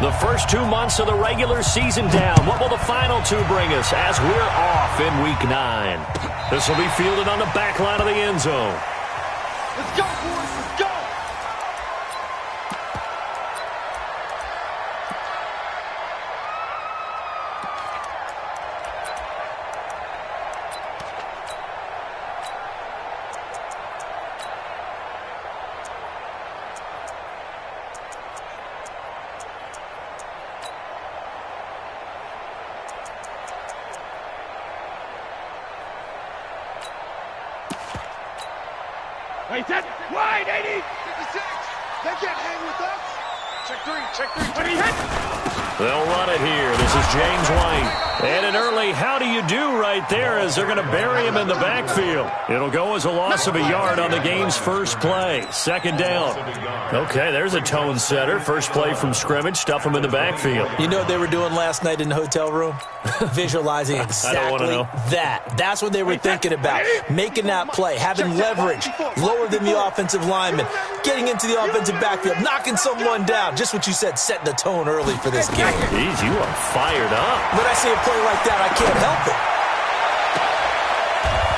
The first 2 months of the regular season down. What will the final two bring us as we're off in Week 9? This will be fielded on the back line of the end zone. Let's go, boys. Let's go. Wait, that wide, 80! 56! They can't hang with us! Check three, what do you hit? They'll run it here. This is James White. And an early how do you do right there as they're going to bury him in the backfield. It'll go as a loss of a yard on the game's first play. Second down. Okay, there's a tone setter. First play from scrimmage. Stuff him in the backfield. You know what they were doing last night in the hotel room? Visualizing exactly that. That's what they were thinking about. Making that play, having leverage, lower than the offensive lineman, getting into the offensive backfield, knocking someone down. Just what you said, setting the tone early for this game. Jeez, you are fired up. When I see a play like that, I can't help it.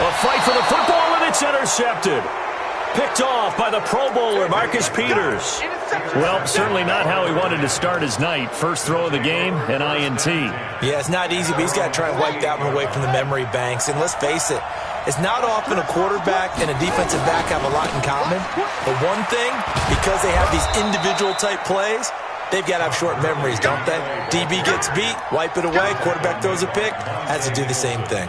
A fight for the football, and it's intercepted. Picked off by the Pro Bowler, Marcus Peters. Well, certainly not how he wanted to start his night. First throw of the game, an INT. Yeah, it's not easy, but he's got to try and wipe that one away from the memory banks. And let's face it, it's not often a quarterback and a defensive back have a lot in common. But one thing, because they have these individual type plays, they've got to have short memories, don't they? DB gets beat, wipe it away, quarterback throws a pick, has to do the same thing.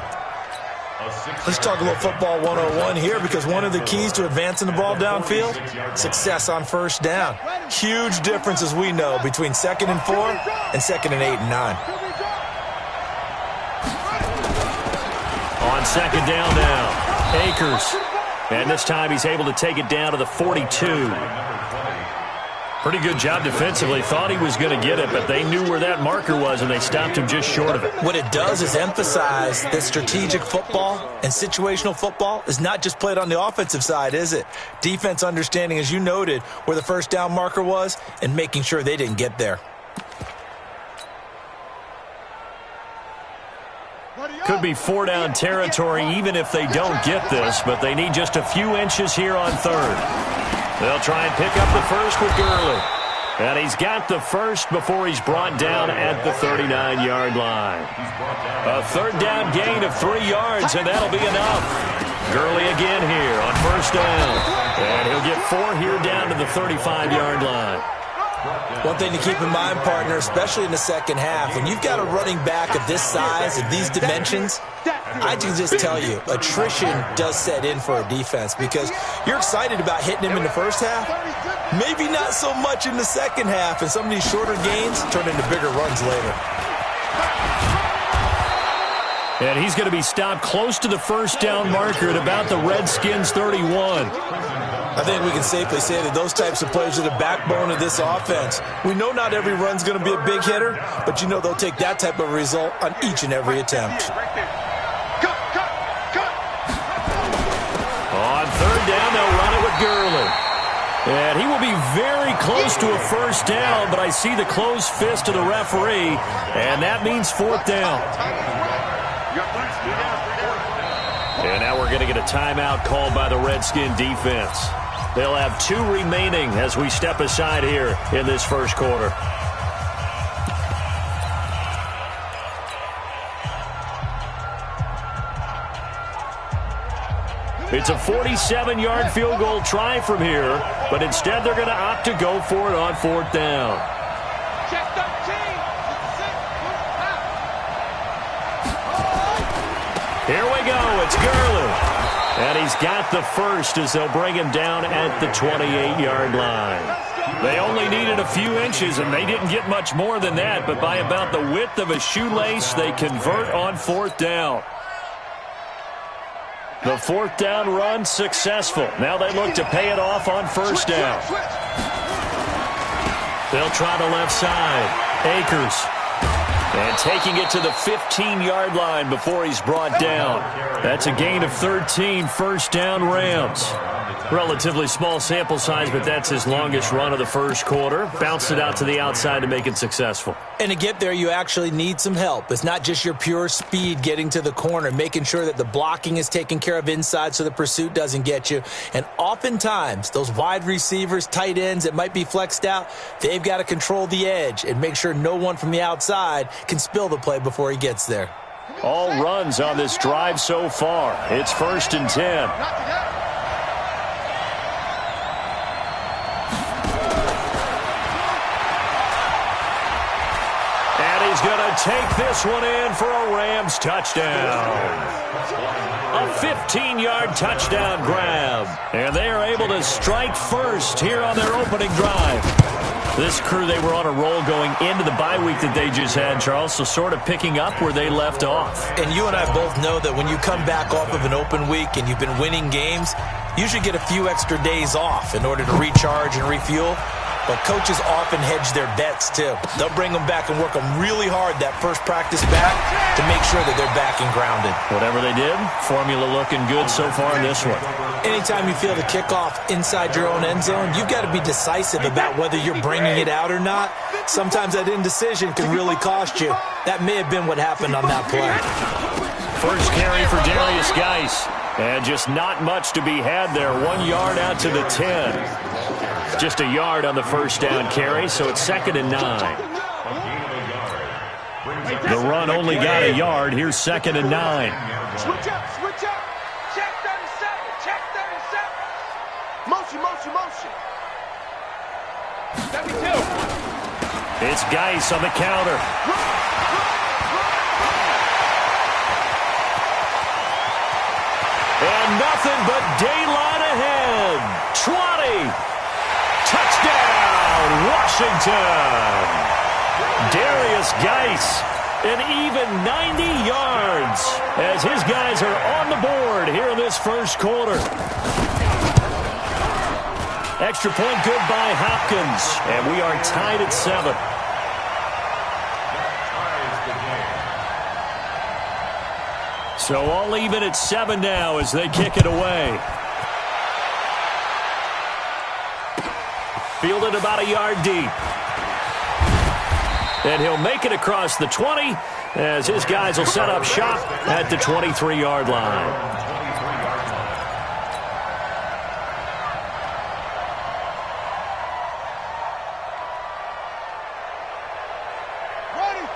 Let's talk a little football 101 here, because one of the keys to advancing the ball downfield, success on first down. Huge difference, as we know, between 2nd and 4 and 2nd and 8 and 9. On second down now, Akers. And this time he's able to take it down to the 42. Pretty good job defensively. Thought he was going to get it, but they knew where that marker was, and they stopped him just short of it. What it does is emphasize that strategic football and situational football is not just played on the offensive side, is it? Defense understanding, as you noted, where the first down marker was and making sure they didn't get there. Could be 4-down territory even if they don't get this, but they need just a few inches here on third. They'll try and pick up the first with Gurley. And he's got the first before he's brought down at the 39-yard line. A third down gain of 3 yards, and that'll be enough. Gurley again here on first down. And he'll get 4 here down to the 35-yard line. One thing to keep in mind, partner, especially in the second half, when you've got a running back of this size and these dimensions, I can just tell you, attrition does set in for a defense, because you're excited about hitting him in the first half, maybe not so much in the second half, and some of these shorter gains turn into bigger runs later. And he's going to be stopped close to the first down marker at about the Redskins' 31. I think we can safely say that those types of plays are the backbone of this offense. We know not every run's going to be a big hitter, but you know they'll take that type of result on each and every attempt. On third down, they'll run it with Gurley. And he will be very close to a first down, but I see the closed fist of the referee, and that means 4th down. And now we're going to get a timeout called by the Redskin defense. They'll have 2 remaining as we step aside here in this first quarter. It's a 47-yard field goal try from here, but instead they're going to opt to go for it on 4th down. Here we go. It's Gurley. And he's got the first as they'll bring him down at the 28-yard line. They only needed a few inches, and they didn't get much more than that, but by about the width of a shoelace, they convert on 4th down. The 4th down run successful. Now they look to pay it off on first down. They'll try the left side. Akers. And taking it to the 15-yard line before he's brought down. That's a gain of 13, first down Rams. Relatively small sample size, but that's his longest run of the first quarter. Bounced it out to the outside to make it successful. And to get there, you actually need some help. It's not just your pure speed getting to the corner, making sure that the blocking is taken care of inside so the pursuit doesn't get you. And oftentimes, those wide receivers, tight ends that might be flexed out, they've got to control the edge and make sure no one from the outside can spill the play before he gets there. All runs on this drive so far. It's 1st and 10. He's going to take this one in for a Rams touchdown. A 15-yard touchdown grab. And they are able to strike first here on their opening drive. This crew, they were on a roll going into the bye week that they just had, Charles, so sort of picking up where they left off. And you and I both know that when you come back off of an open week and you've been winning games, you should get a few extra days off in order to recharge and refuel. But coaches often hedge their bets, too. They'll bring them back and work them really hard that first practice back to make sure that they're back and grounded. Whatever they did, formula looking good so far in this one. Anytime you feel the kickoff inside your own end zone, you've got to be decisive about whether you're bringing it out or not. Sometimes that indecision can really cost you. That may have been what happened on that play. First carry for Darius Geis. And just not much to be had there. 1 yard out to the 10. Just a yard on the first down carry, so it's 2nd and 9. The run only got a yard. Here's 2nd and 9. Switch up, switch up. Check 37, check 37. Motion, motion, motion. 72. It's Geis on the counter. And nothing but daylight ahead. 20. Touchdown, Washington. Darius Geis, an even 90 yards as his guys are on the board here in this first quarter. Extra point good by Hopkins, and we are tied at 7. So all even at 7 now as they kick it away. Fielded about a yard deep. And he'll make it across the 20 as his guys will set up shop at the 23-yard line.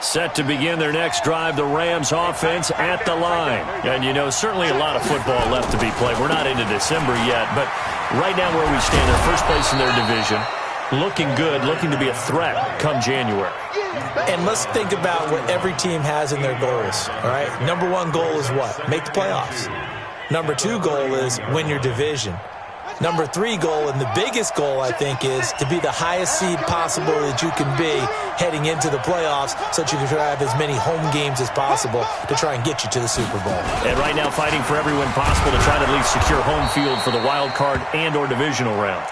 Set to begin their next drive, the Rams offense at the line. And, you know, certainly a lot of football left to be played. We're not into December yet, but right now where we stand, they're first place in their division. Looking good, looking to be a threat come January. And let's think about what every team has in their goals, all right? Number 1 goal is what? Make the playoffs. Number 2 goal is win your division. Number 3 goal, and the biggest goal, I think, is to be the highest seed possible that you can be heading into the playoffs so that you can have as many home games as possible to try and get you to the Super Bowl. And right now fighting for every win possible to try to at least secure home field for the wild card and or divisional round.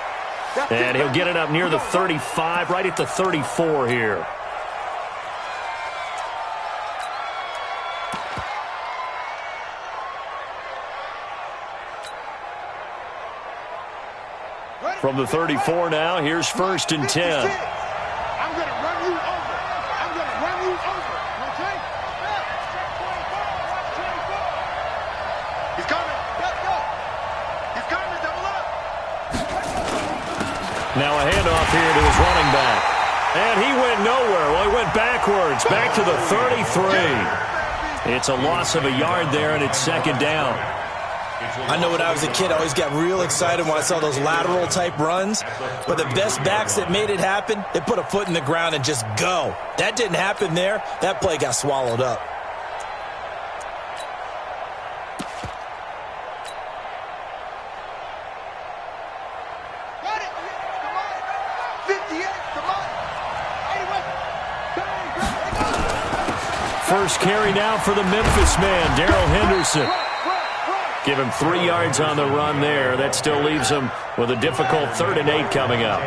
And he'll get it up near the 35, right at the 34 here. From the 34 now, here's 1st and 10. I'm going to run you over. I'm going to run you over. Okay? He's coming. Let's go. He's coming. Double up. Now a handoff here to his running back. And he went nowhere. Well, he went backwards, back to the 33. It's a loss of a yard there, and it's 2nd down. I know when I was a kid, I always got real excited when I saw those lateral-type runs. But the best backs that made it happen, they put a foot in the ground and just go. That didn't happen there. That play got swallowed up. Got it. Come on. 58. Come on. Anyway. First carry now for the Memphis man, Darrell Henderson. Give him 3 yards on the run there. That still leaves him with a difficult 3rd and 8 coming up.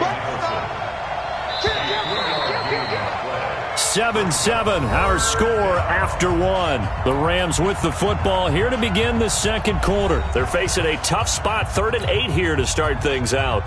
7-7, our score after one. The Rams with the football here to begin the second quarter. They're facing a tough spot, 3rd and 8 here to start things out.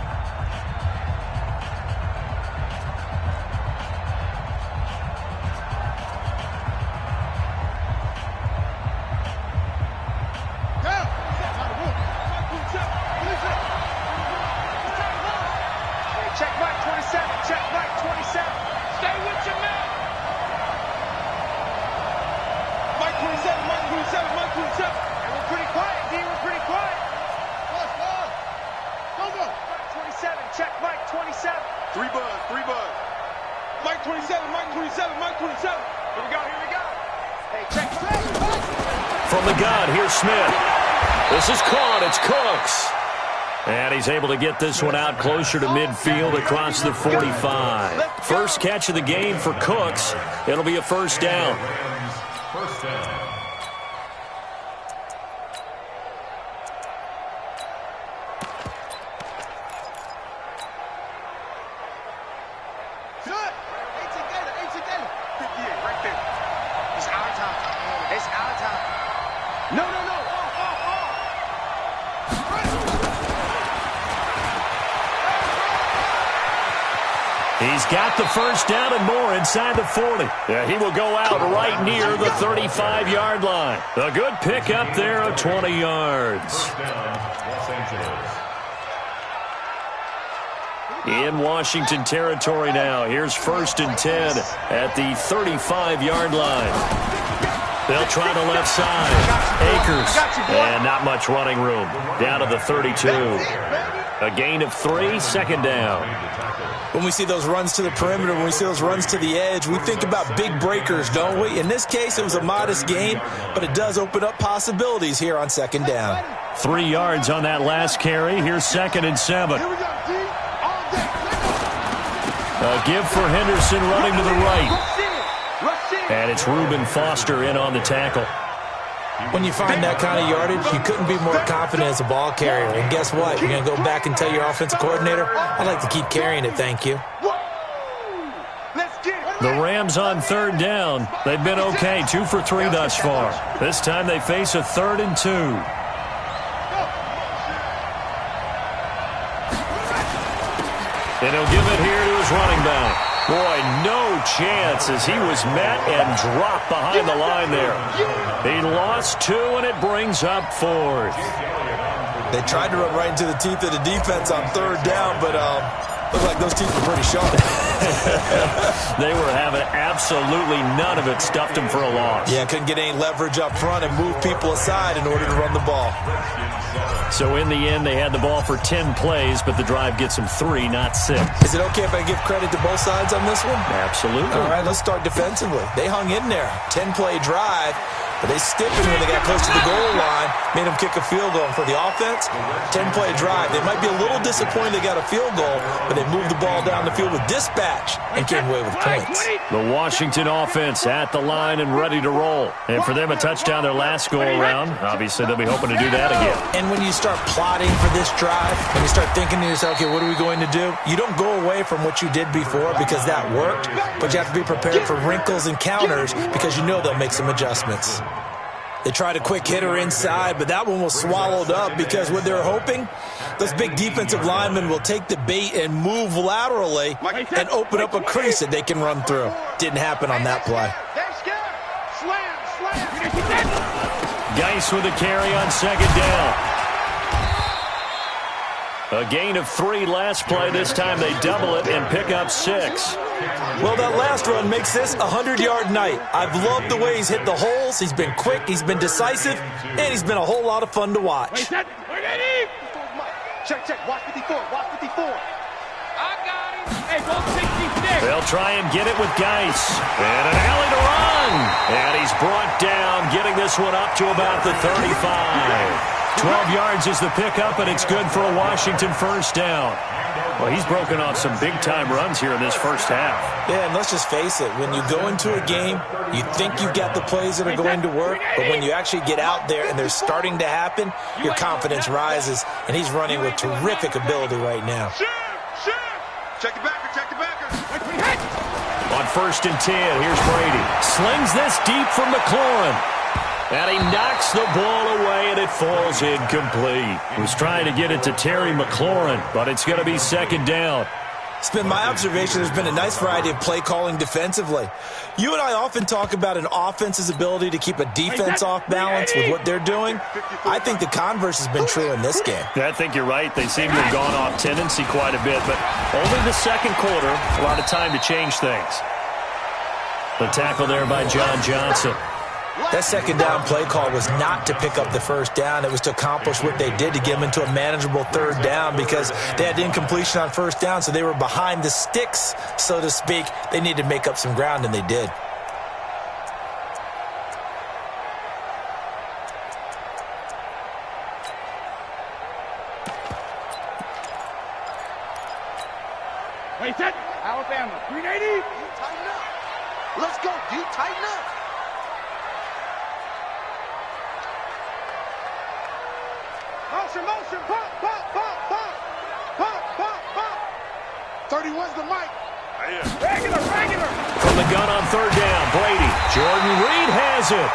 From the gun, here's Smith. This is caught. It's Cooks. And he's able to get this one out closer to midfield across the 45. First catch of the game for Cooks. It'll be a first down. First down. He's got the first down and more inside the 40. Yeah, he will go out right near the 35-yard line. A good pickup there of 20 yards. In Washington territory now. Here's 1st and 10 at the 35-yard line. They'll try the left side. Akers. And not much running room. Down to the 32. A gain of 3, second down. When we see those runs to the perimeter, when we see those runs to the edge, we think about big breakers, don't we? In this case, it was a modest gain, but it does open up possibilities here on second down. 3 yards on that last carry. Here's 2nd and 7. A give for Henderson running to the right. And it's Reuben Foster in on the tackle. When you find that kind of yardage, you couldn't be more confident as a ball carrier. And guess what? You're going to go back and tell your offensive coordinator, I'd like to keep carrying it, thank you. The Rams on 3rd down. They've been okay, 2 for 3 thus far. This time they face a 3rd and 2. And he'll give it here to his running back. Boy, no chance as he was met and dropped behind the line there. He lost 2, and it brings up 4th. They tried to run right into the teeth of the defense on 3rd down, but looked like those teeth were pretty sharp. They were having absolutely none of it. Stuffed him for a loss. Yeah, couldn't get any leverage up front and move people aside in order to run the ball. So in the end, they had the ball for 10 plays, but the drive gets them 3, not 6. Is it okay if I give credit to both sides on this one? Absolutely. All right, let's start defensively. They hung in there. 10-play drive. But they stiffened when they got close to the goal line, made them kick a field goal. And for the offense, 10-play drive. They might be a little disappointed they got a field goal, but they moved the ball down the field with dispatch and came away with points. The Washington offense at the line and ready to roll. And for them, a touchdown their last go-around. Obviously, they'll be hoping to do that again. And when you start plotting for this drive, when you start thinking to yourself, okay, what are we going to do? You don't go away from what you did before because that worked, but you have to be prepared for wrinkles and counters because you know they'll make some adjustments. They tried a quick hitter inside, but that one was swallowed up because what they're hoping, those big defensive linemen will take the bait and move laterally and open up a crease that they can run through. Didn't happen on that play. Geis with a carry on 2nd down. A gain of 3 last play. This time they double it and pick up 6. Well, that last run makes this a 100-yard night. I've loved the way he's hit the holes. He's been quick, he's been decisive, and he's been a whole lot of fun to watch. Check, watch 54, watch 54. I got him. Hey, go 66. They'll try and get it with Geis. And an alley to run. And he's brought down, getting this one up to about the 35. 12 yards is the pickup, and it's good for a Washington first down. Well, he's broken off some big-time runs here in this first half. Yeah, and let's just face it. When you go into a game, you think you've got the plays that are going to work, but when you actually get out there and they're starting to happen, your confidence rises, and he's running with terrific ability right now. Check the backer, check the backer. On 1st and 10. Here's Brady. Slings this deep from McLaurin. And he knocks the ball away, and it falls incomplete. Was trying to get it to Terry McLaurin, but it's going to be 2nd down. It's been my observation there's been a nice variety of play calling defensively. You and I often talk about an offense's ability to keep a defense off balance with what they're doing. I think the converse has been true in this game. I think you're right. They seem to have gone off tendency quite a bit, but only the 2nd quarter, a lot of time to change things. The tackle there by John Johnson. That 2nd down play call was not to pick up the 1st down. It was to accomplish what they did to get them into a manageable 3rd down because they had incompletion on 1st down, so they were behind the sticks, so to speak. They needed to make up some ground, and they did. Wait, set. Alabama, 380. Tighten up. Let's go, D. Tighten up. Motion, pop, pop, pop, pop, pop, pop, pop. 31's the mic. Regular. From the gun on 3rd down, Brady. Jordan Reed has it.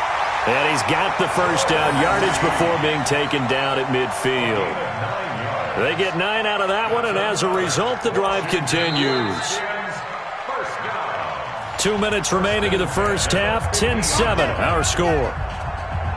And he's got the 1st down yardage before being taken down at midfield. They get 9 out of that one, and as a result, the drive continues. 2 minutes remaining in the 1st half, 10-7, our score.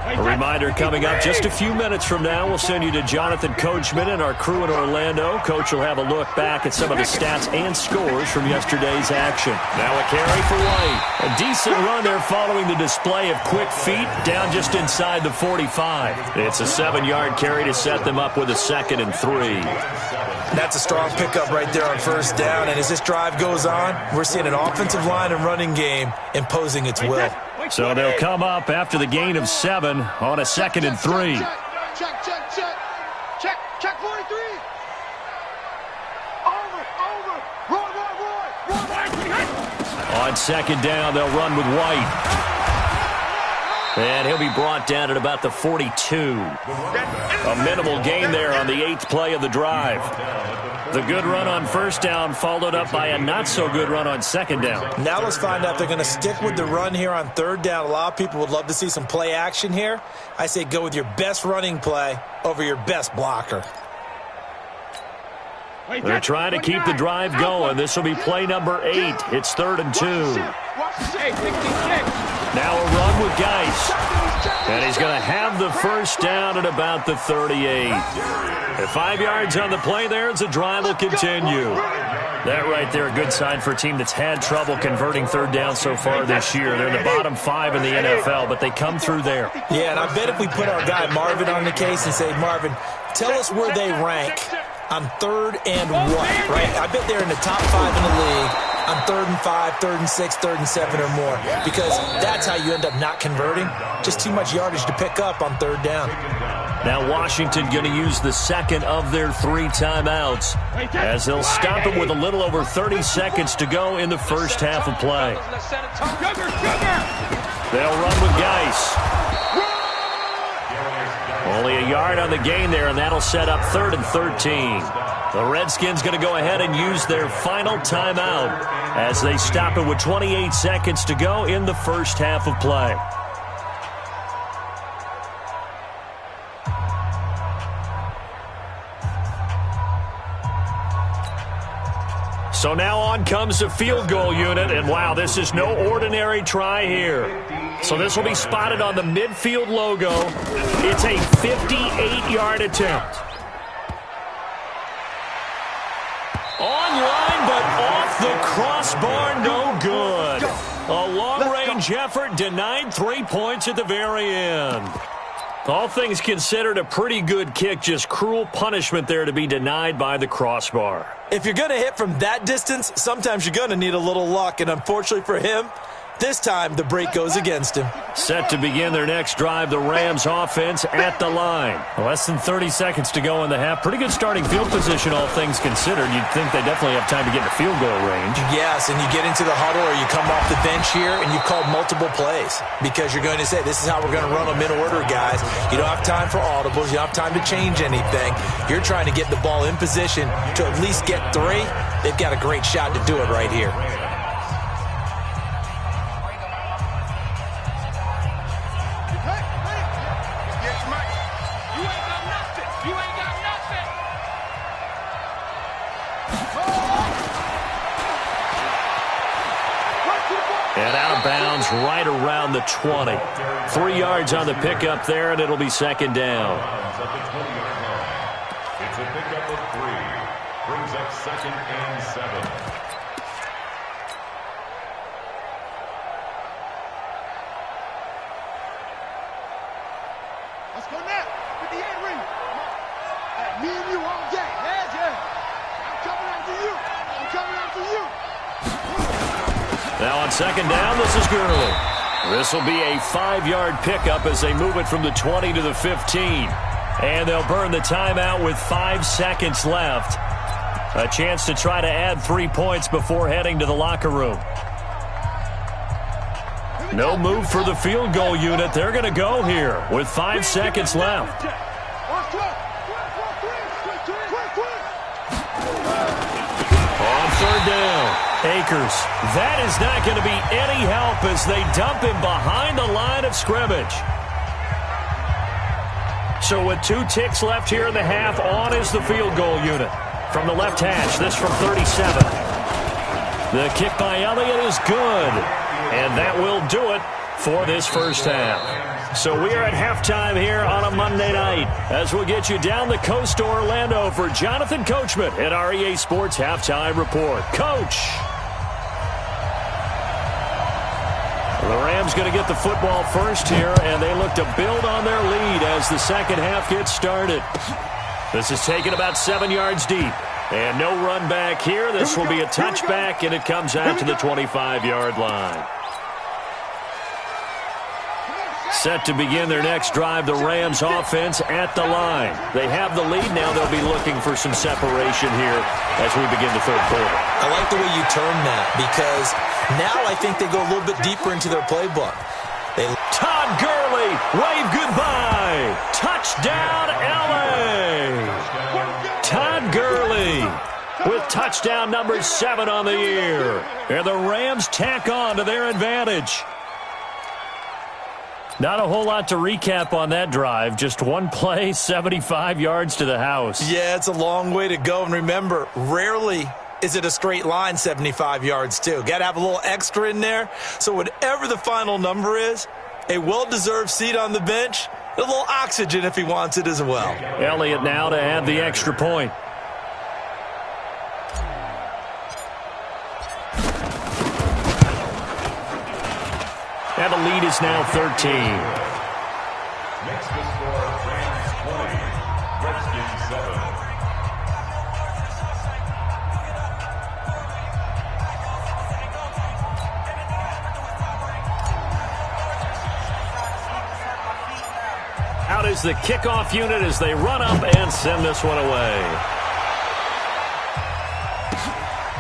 A reminder coming up just a few minutes from now. We'll send you to Jonathan Coachman and our crew in Orlando. Coach will have a look back at some of the stats and scores from yesterday's action. Now a carry for White. A decent run there following the display of quick feet down just inside the 45. It's a 7-yard carry to set them up with a 2nd and 3. That's a strong pickup right there on 1st down. And as this drive goes on, we're seeing an offensive line and running game imposing its will. So they'll come up after the gain of 7 on a 2nd and 3. Check 43. Over. Roy. On 2nd down, they'll run with White. And he'll be brought down at about the 42. A minimal gain there on the 8th play of the drive. The good run on 1st down followed up by a not-so-good run on 2nd down. Now let's find out if they're going to stick with the run here on 3rd down. A lot of people would love to see some play action here. I say go with your best running play over your best blocker. They're trying to keep the drive going. This will be play number 8. It's 3rd and 2. Now a run with Geis. And he's going to have the 1st down at about the 38. At 5 yards on the play there as the drive will continue. That right there, a good sign for a team that's had trouble converting 3rd down so far this year. They're in the bottom 5 in the NFL, but they come through there. Yeah, and I bet if we put our guy Marvin on the case and say, Marvin, tell us where they rank on 3rd and 1, right? I bet they're in the top 5 in the league on 3rd and 5, 3rd and 6, 3rd and 7 or more, because that's how you end up not converting. Just too much yardage to pick up on 3rd down. Now Washington going to use the 2nd of their 3 timeouts as they'll stop it with a little over 30 seconds to go in the 1st half of play. They'll run with Geis. Only a yard on the gain there, and that'll set up 3rd and 13. The Redskins going to go ahead and use their final timeout as they stop it with 28 seconds to go in the 1st half of play. So now on comes the field goal unit, and wow, this is no ordinary try here. So this will be spotted on the midfield logo. It's a 58-yard attempt. Online, but off the crossbar, no good. A long-range effort denied 3 points at the very end. All things considered, a pretty good kick, just cruel punishment there to be denied by the crossbar. If you're going to hit from that distance, sometimes you're going to need a little luck, and unfortunately for him, this time the break goes against him. Set to begin their next drive, the Rams offense at the line. Less than 30 seconds to go in the half. Pretty good starting field position, all things considered. You'd think they definitely have time to get to field goal range. Yes, and you get into the huddle or you come off the bench here and you've called multiple plays because you're going to say, this is how we're going to run them in order, guys. You don't have time for audibles. You don't have time to change anything. You're trying to get the ball in position to at least get 3. They've got a great shot to do it right here. And out of bounds right around the 20. 3 yards on the pickup there, and it'll be second down. It's a pickup of 3. Brings up 2nd and 7. Let's go now. With the end ring. Hey, me and you all day. Yeah. I'm coming after you. I'm coming after you. Now on second down, this is Gurley. This will be a 5-yard pickup as they move it from the 20 to the 15. And they'll burn the timeout with 5 seconds left. A chance to try to add 3 points before heading to the locker room. No move for the field goal unit. They're going to go here with 5 seconds left. On third down, Akers. That is not going to be any help as they dump him behind the line of scrimmage. So with 2 ticks left here in the half, on is the field goal unit. From the left hash, this from 37. The kick by Elliott is good. And that will do it for this first half. So we are at halftime here on a Monday night as we'll get you down the coast to Orlando for Jonathan Coachman at our EA Sports Halftime Report. Coach! The Rams going to get the football first here, and they look to build on their lead as the second half gets started. This is taken about 7 yards deep. And no run back here. This will be a touchback, and it comes out to the 25-yard line. Set to begin their next drive, the Rams offense at the line. They have the lead. Now they'll be looking for some separation here as we begin the third quarter. I like the way you term that because now I think they go a little bit deeper into their playbook. Todd Gurley, wave goodbye. Touchdown, L.A. Todd Gurley with touchdown number 7 on the year. And the Rams tack on to their advantage. Not a whole lot to recap on that drive. Just one play, 75 yards to the house. Yeah, it's a long way to go. And remember, rarely is it a straight line 75 yards, too. Got to have a little extra in there. So whatever the final number is, a well-deserved seat on the bench, a little oxygen if he wants it as well. Elliott now to add the extra point. And the lead is now 13. Next to score, Rams 20, Redskins 7. Out is the kickoff unit as they run up and send this one away.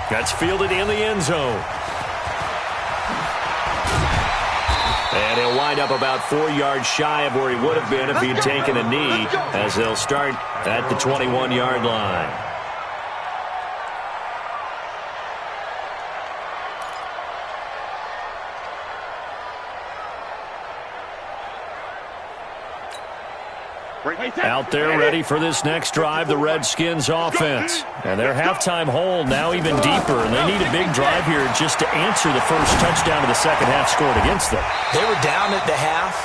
That's fielded in the end zone. And he'll wind up about 4 yards shy of where he would have been if he'd taken a knee, as they'll start at the 21-yard line. Out there ready for this next drive, the Redskins offense. And their halftime hole now even deeper, and they need a big drive here just to answer the first touchdown of the second half scored against them. They were down at the half.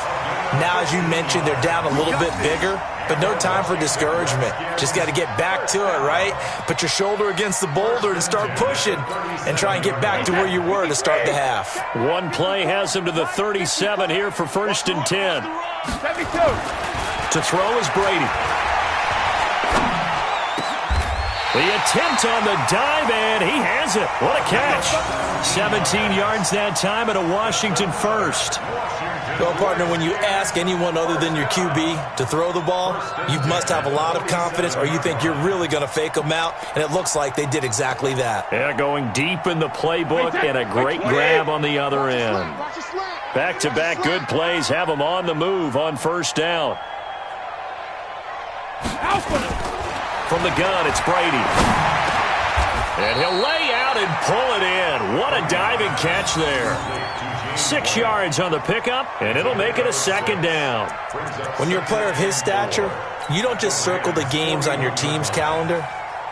Now, as you mentioned, they're down a little bit bigger, but no time for discouragement. Just got to get back to it, right? Put your shoulder against the boulder and start pushing and try and get back to where you were to start the half. One play has them to the 37 here for 1st and 10. 72. To throw is Brady. The attempt on the dive, and he has it. What a catch. 17 yards that time and a Washington first. Well, partner, when you ask anyone other than your QB to throw the ball, you must have a lot of confidence or you think you're really going to fake them out, and it looks like they did exactly that. Yeah, going deep in the playbook and a great grab on the other end. Back-to-back good plays have them on the move on first down. From the gun, it's Brady. And he'll lay out and pull it in. What a diving catch there. 6 yards on the pickup, and it'll make it a second down. When you're a player of his stature, you don't just circle the games on your team's calendar.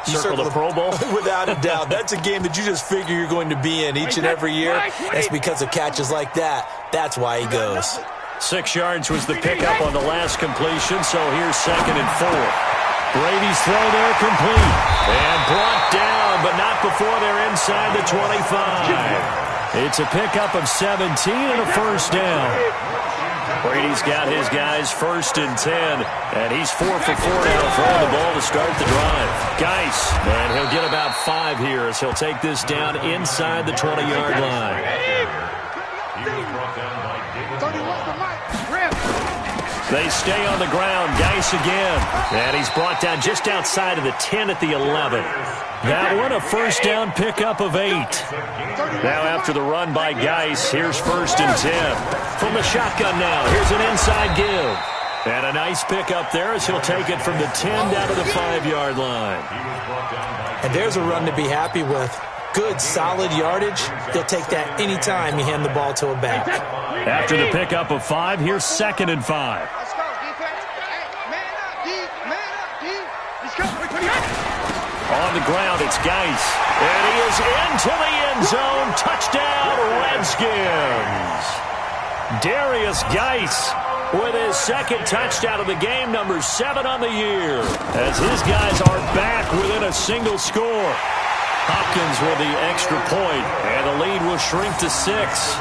Circle the Pro Bowl? Without a doubt. That's a game that you just figure you're going to be in each and every year. That's because of catches like that. That's why he goes. 6 yards was the pickup on the last completion, so here's 2nd and 4. Brady's throw there complete. And brought down, but not before they're inside the 25. It's a pickup of 17 and a first down. Brady's got his guys 1st and 10, and he's 4 for 4 now throwing the ball to start the drive. Geis, and he'll get about 5 here as he'll take this down inside the 20-yard line. They stay on the ground. Geis again, and he's brought down just outside of the 10 at the 11. That one, a first down pickup of 8. Now after the run by Geis, here's 1st and 10. From the shotgun now, here's an inside give. And a nice pickup there as he'll take it from the 10 down to the 5-yard line. And there's a run to be happy with. Good, solid yardage. He'll take that anytime you hand the ball to a back. After the pickup of 5, here's 2nd and 5. Let's go, defense. Hey, man up, D. Man up, D. He's coming. On the ground, it's Geis. And he is into the end zone. Touchdown, Redskins. Darius Geis with his 2nd touchdown of the game, number 7 on the year, as his guys are back within a single score. Hopkins with the extra point, and the lead will shrink to 6.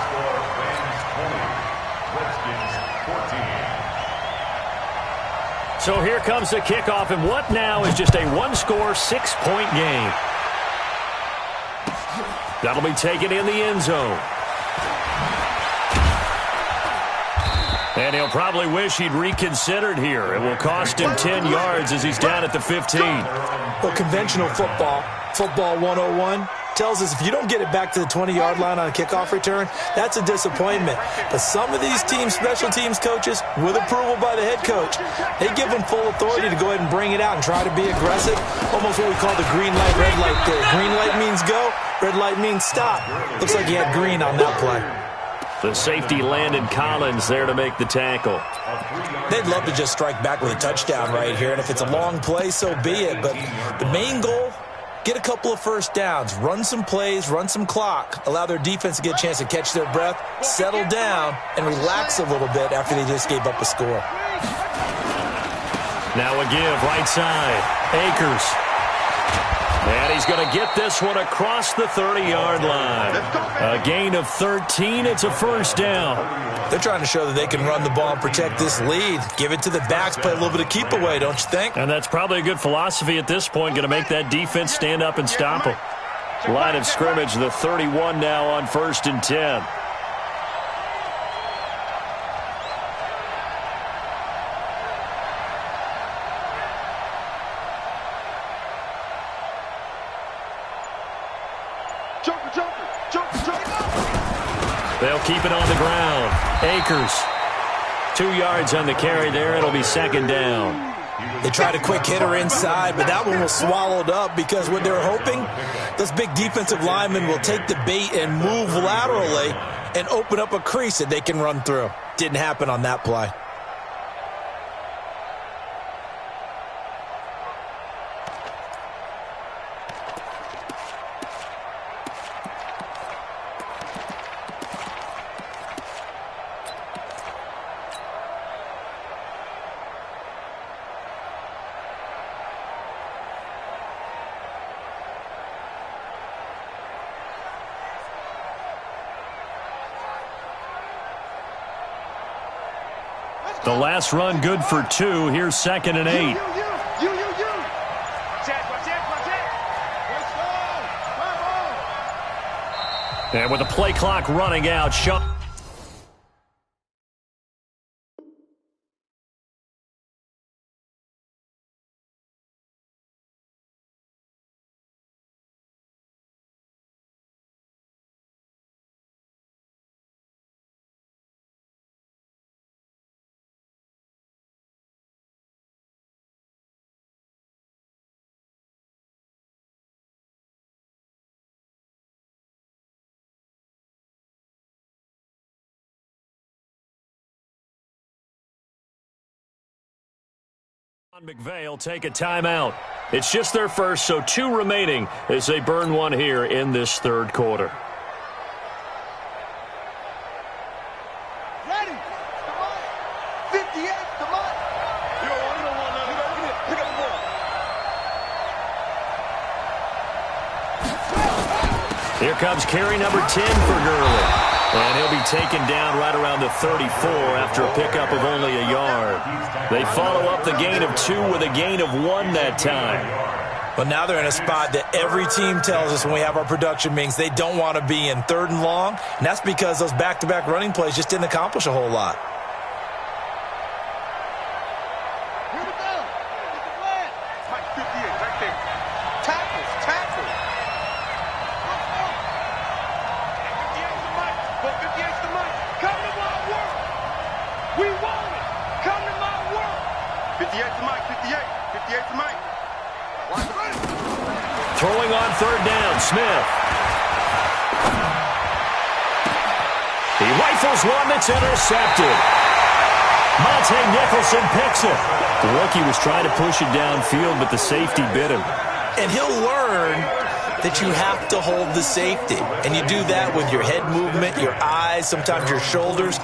So here comes the kickoff, and what now is just a one-score, 6-point game. That'll be taken in the end zone. And he'll probably wish he'd reconsidered here. It will cost him 10 yards as he's down at the 15. Well, conventional football 101, tells us if you don't get it back to the 20-yard line on a kickoff return, that's a disappointment. But some of these teams, special teams coaches, with approval by the head coach, they give them full authority to go ahead and bring it out and try to be aggressive, almost what we call the green light, red light theory. Green light means go, red light means stop. Looks like he had green on that play. The safety Landon Collins there to make the tackle. They'd love to just strike back with a touchdown right here, and if it's a long play, so be it. But the main goal, get a couple of first downs, run some plays, run some clock, allow their defense to get a chance to catch their breath, settle down, and relax a little bit after they just gave up a score. Now a give, right side, Akers. And he's going to get this one across the 30-yard line. A gain of 13. It's a first down. They're trying to show that they can run the ball and protect this lead. Give it to the backs, play a little bit of keep away, don't you think? And that's probably a good philosophy at this point, going to make that defense stand up and stop them. Line of scrimmage, the 31 now on 1st and 10. They'll keep it on the ground. Akers, 2 yards on the carry there. It'll be 2nd down. They tried a quick hitter inside, but that one was swallowed up because what they're hoping, those big defensive linemen will take the bait and move laterally and open up a crease that they can run through. Didn't happen on that play. The last run good for 2. Here's 2nd and 8. And with the play clock running out, Sean. McVay will take a timeout. It's just their first, so 2 remaining as they burn one here in this third quarter. Ready? Come on. 58, come on. You don't want it. Pick up the ball. Here comes carry number 10 for Gurley. And he'll be taken down right around the 34 after a pickup of only a yard. They follow up the gain of 2 with a gain of 1 that time. But now they're in a spot that every team tells us when we have our production meetings they don't want to be in, 3rd and long. And that's because those back-to-back running plays just didn't accomplish a whole lot. Here we go. Get the flag. Mike 58, right there. Tackles. 58's the mic. Well, 58's the mic. Come to my work. We want it. Come to my work. 58's the mic. 58's the mic. Throwing on 3rd down, Smith. He rifles one that's intercepted. Monte Nicholson picks it. The rookie was trying to push it downfield, but the safety bit him. And he'll learn that you have to hold the safety. And you do that with your head movement, your eyes, sometimes your shoulders.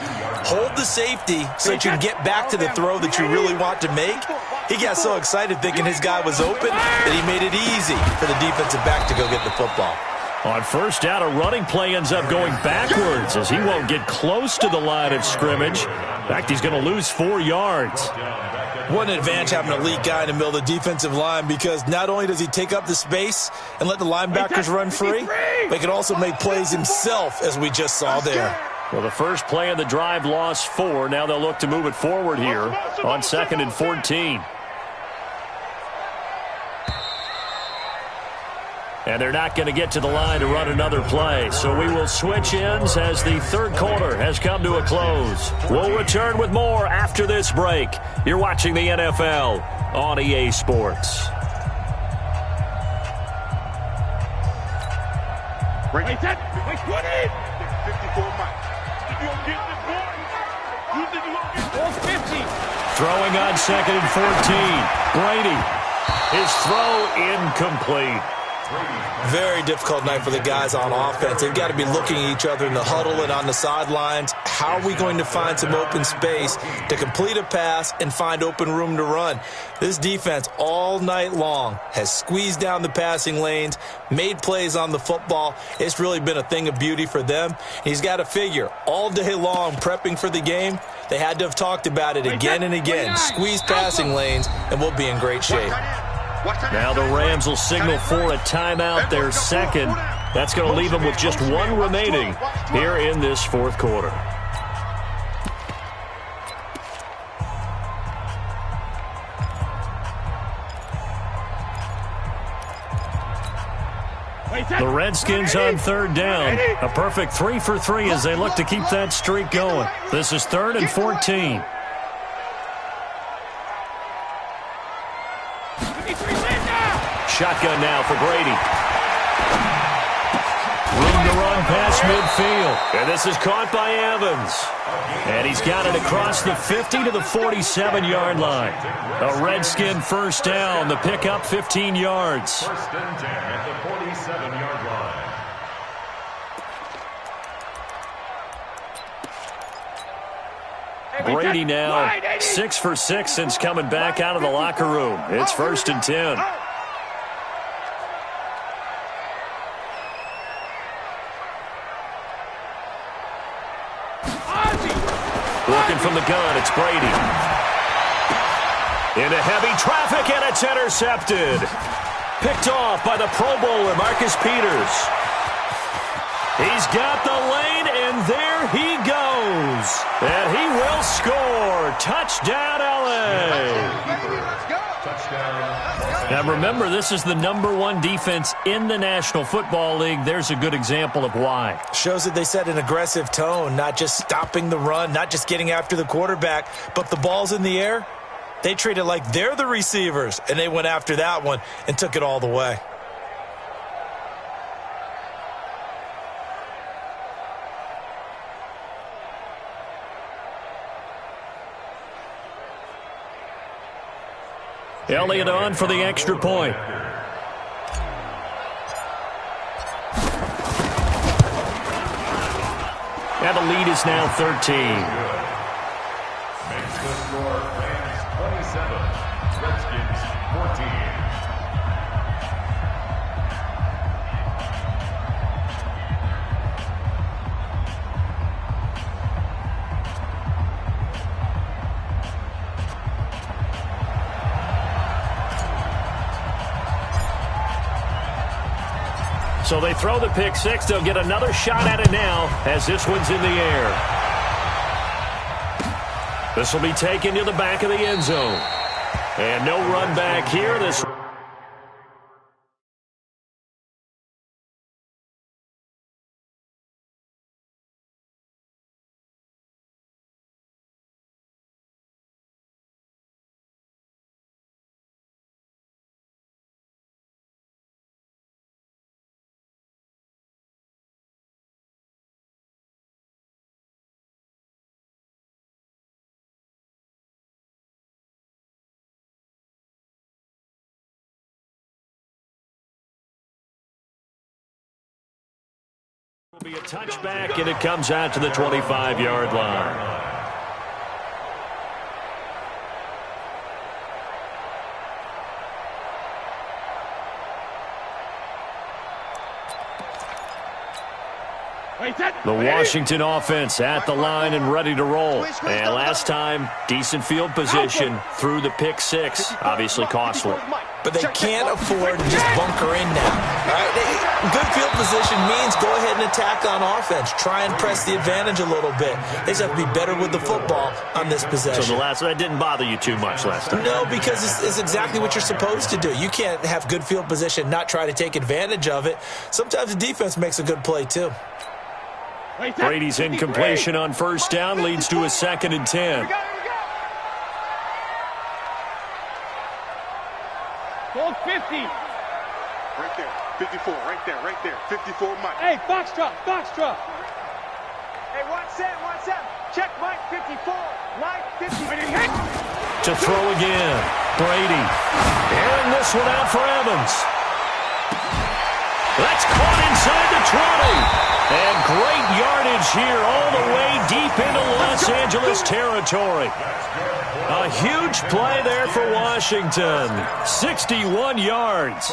Hold the safety so that you can get back to the throw that you really want to make. He got so excited thinking his guy was open that he made it easy for the defensive back to go get the football. On 1st down, a running play ends up going backwards as he won't get close to the line of scrimmage. In fact, he's going to lose 4 yards. What an advantage having an elite guy in the middle of the defensive line, because not only does he take up the space and let the linebackers run free, but he can also make plays himself, as we just saw there. Well, the first play of the drive lost 4. Now they'll look to move it forward here on 2nd and 14. And they're not going to get to the line to run another play. So we will switch ends as the third quarter has come to a close. We'll return with more after this break. You're watching the NFL on EA Sports. Wait, what is 54 miles. You don't get this, boy. You think you don't get all 50. Throwing on 2nd and 14. Brady. His throw incomplete. Very difficult night for the guys on offense. They've got to be looking at each other in the huddle and on the sidelines. How are we going to find some open space to complete a pass and find open room to run? This defense all night long has squeezed down the passing lanes, made plays on the football. It's really been a thing of beauty for them. He's got to figure all day long prepping for the game. They had to have talked about it again and again. Squeeze passing lanes, and we'll be in great shape. Now the Rams will signal for a timeout, their second. That's going to leave them with just 1 remaining here in this fourth quarter. The Redskins on 3rd down. A perfect 3 for 3 as they look to keep that streak going. This is 3rd and 14. Shotgun now for Brady. Room to run past midfield. And this is caught by Evans. And he's got it across the 50 to the 47-yard line. A Redskin first down. The pickup 15 yards. 1st and 10 at the 47-yard line. Brady now 6 for 6 since coming back out of the locker room. It's 1st and 10. Working from the gun, it's Brady. Into heavy traffic, and it's intercepted. Picked off by the Pro Bowler, Marcus Peters. He's got the lane, and there he goes. And he will score. Touchdown, LA. Now remember, this is the #1 defense in the National Football League. There's a good example of why. Shows that they set an aggressive tone, not just stopping the run, not just getting after the quarterback, but the ball's in the air. They treat it like they're the receivers, and they went after that one and took it all the way. Elliott on for the extra point. And the lead is now 13. Makes the score Rams 27, Redskins 14. So they throw the pick six. They'll get another shot at it now as this one's in the air. This will be taken to the back of the end zone. And no run back here. This will be a touchback, and it comes out to the 25-yard line. The Washington offense at the line and ready to roll. And last time, decent field position through the pick six. Obviously costly. But they can't afford to just bunker in now. All right? Good field position means go ahead and attack on offense. Try and press the advantage a little bit. They just have to be better with the football on this possession. So that didn't bother you too much last time? No, because it's exactly what you're supposed to do. You can't have good field position, not try to take advantage of it. Sometimes the defense makes a good play, too. Brady's incompletion on first down leads to a 2nd and 10. Hold 50. Right there. 54. Right there. 54, Mike. Hey, box drop. Hey, 1-7. Check Mike 54. Mike 50. To throw again. Brady. Airing this one out for Evans. That's caught inside the 20. And great yardage here all the way deep into Los Angeles territory. A huge play there for Washington. 61 yards.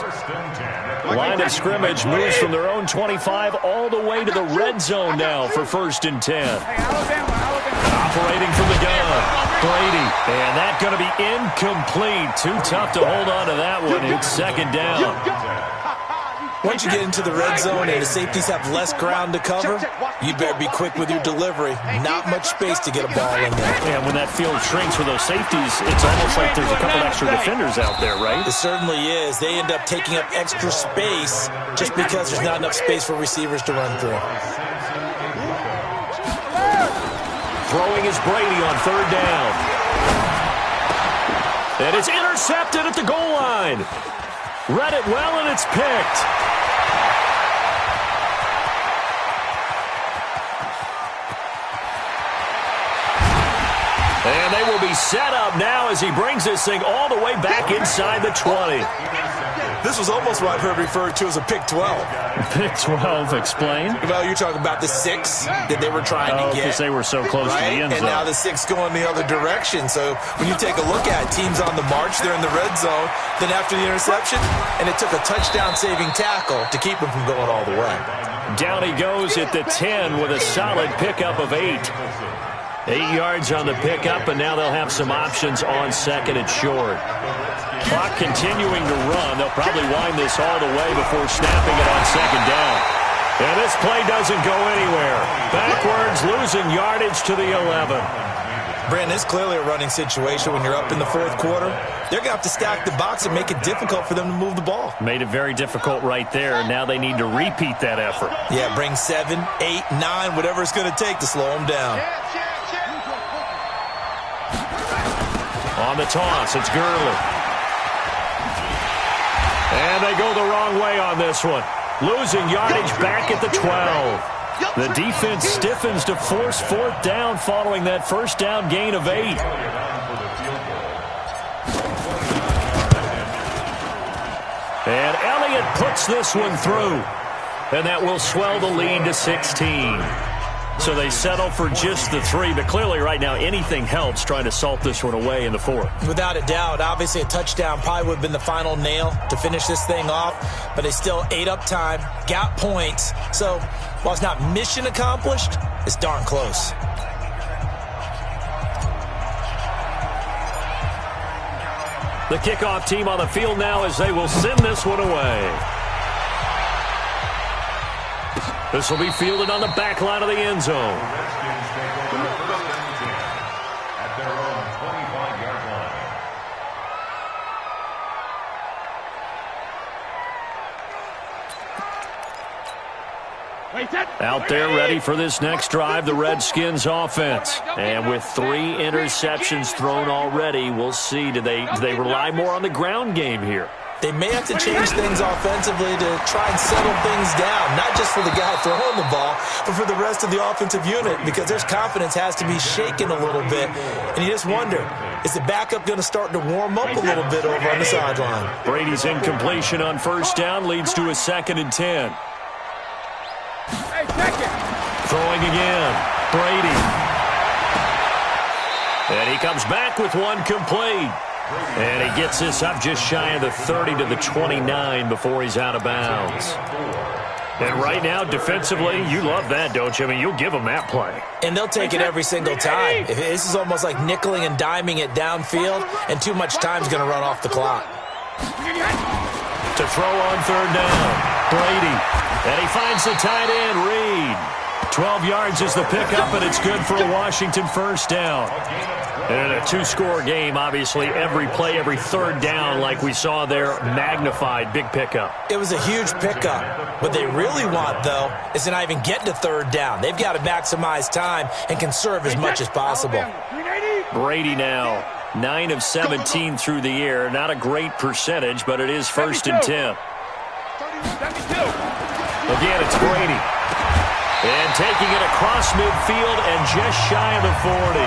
Line of scrimmage moves from their own 25 all the way to the red zone now for 1st and 10. Operating from the gun. Brady. And that's going to be incomplete. Too tough to hold on to that one. It's 2nd down. Once you get into the red zone and the safeties have less ground to cover, you better be quick with your delivery. Not much space to get a ball in there. And when that field shrinks for those safeties, it's almost like there's a couple extra defenders out there, right? It certainly is. They end up taking up extra space just because there's not enough space for receivers to run through. Throwing is Brady on 3rd down. And it's intercepted at the goal line. Read it well, and it's picked. And they will be set up now as he brings this thing all the way back inside the 20. This was almost what I've heard referred to as a pick 12. Pick 12, explain. Well, you're talking about the 6 that they were trying to get. Because they were so close to the end zone. And now the 6 going the other direction. So when you take a look at it, teams on the march, they're in the red zone. Then after the interception, and it took a touchdown-saving tackle to keep him from going all the way. Down he goes at the 10 with a solid pickup of 8. 8 yards on the pickup, and now they'll have some options on 2nd and short. Clock continuing to run. They'll probably wind this all the way before snapping it on 2nd down. And this play doesn't go anywhere. Backwards, losing yardage to the 11. Brandon, it's clearly a running situation when you're up in the 4th quarter. They're going to have to stack the box and make it difficult for them to move the ball. Made it very difficult right there. Now they need to repeat that effort. Yeah, bring 7, 8, 9, whatever it's going to take to slow them down. On the toss, it's Gurley. And they go the wrong way on this one. Losing yardage back at the 12. The defense stiffens to force 4th down following that 1st down gain of 8. And Elliott puts this one through. And that will swell the lead to 16. So they settle for just the 3, but clearly right now anything helps trying to salt this one away in the 4th. Without a doubt, obviously a touchdown probably would have been the final nail to finish this thing off, but they still ate up time, got points. So while it's not mission accomplished, it's darn close. The kickoff team on the field now as they will send this one away. This will be fielded on the back line of the end zone. Redskins take over first and 10 at their own 25-yard line. Out there ready for this next drive, the Redskins offense. And with 3 interceptions thrown already, we'll see. Do they rely more on the ground game here? They may have to change things offensively to try and settle things down, not just for the guy throwing the ball, but for the rest of the offensive unit, because their confidence has to be shaken a little bit. And you just wonder, is the backup going to start to warm up a little bit over on the sideline? Brady's incompletion on first down leads to a 2nd and 10. Throwing again, Brady. And he comes back with one complete. And he gets this up just shy of the 30 to the 29 before he's out of bounds. And right now, defensively, you love that, don't you? I mean, you'll give them that play. And they'll take it every single time. This is almost like nickeling and diming it downfield, and too much time's going to run off the clock. To throw on third down, Brady. And he finds the tight end, Reed. 12 yards is the pickup, and it's good for a Washington first down. And a 2-score game, obviously, every play, every third down, like we saw there, magnified, big pickup. It was a huge pickup. What they really want, though, is to not even get to third down. They've got to maximize time and conserve as much as possible. Brady now, 9 of 17 through the air. Not a great percentage, but it is 1st and 10. Again, it's Brady. And taking it across midfield and just shy of the 40.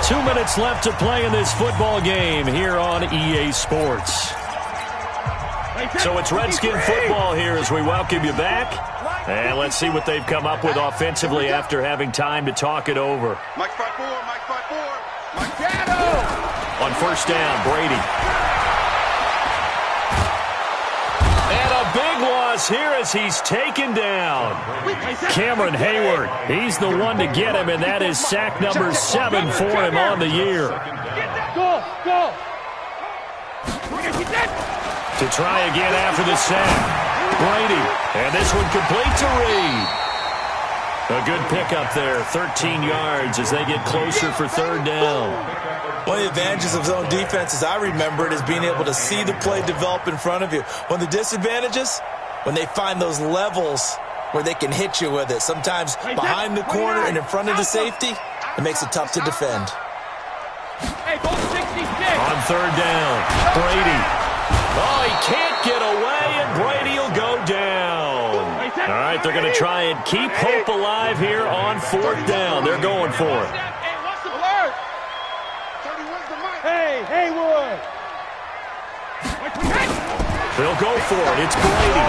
2 minutes left to play in this football game here on EA Sports. So it's Redskin football here as we welcome you back. And let's see what they've come up with offensively after having time to talk it over. Mike 5-4, Mike 5-4, Mike Shadow. On first down, Brady. And a big loss here as he's taken down. Cameron Hayward, he's the one to get him, and that is sack number 7 for him on the year. Go. To try again after the sack, Brady, and this one complete to Reed. A good pickup there, 13 yards as they get closer for third down. One of the advantages of zone defense, as I remember it, is being able to see the play develop in front of you. One of the disadvantages, when they find those levels where they can hit you with it, sometimes behind the corner and in front of the safety, it makes it tough to defend. On third down, Brady. Oh, he can't get away, and Brady will go down. All right, they're going to try and keep hope alive here on fourth down. They're going for it. Hey, Haywood. They'll go for it. It's Brady.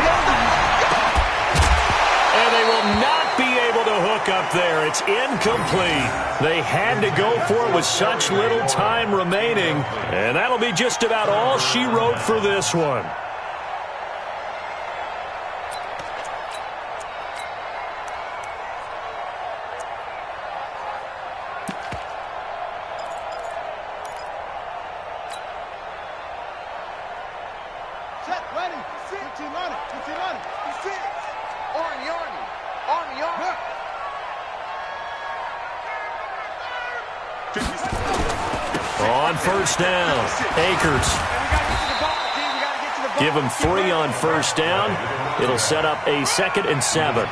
And they will not be able to hook up there. It's incomplete. They had to go for it with such little time remaining. And that'll be just about all she wrote for this one. On first down, Akers. Give him 3 on first down. It'll set up a 2nd and 7.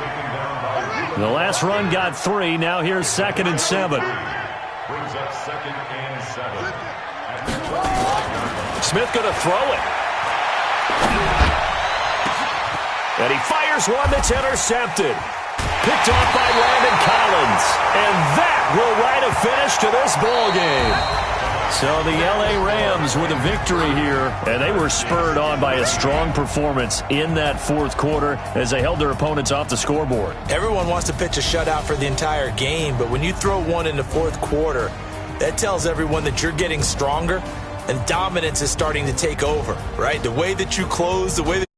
The last run got 3. Now here's 2nd and 7. Brings up 2nd and 7. Smith going to throw it. And he fires one that's intercepted. Picked off by Landon Collins. And that will write a finish to this ball game. So the L.A. Rams with a victory here, and they were spurred on by a strong performance in that fourth quarter as they held their opponents off the scoreboard. Everyone wants to pitch a shutout for the entire game, but when you throw one in the fourth quarter, that tells everyone that you're getting stronger and dominance is starting to take over, right? The way that you close, the way that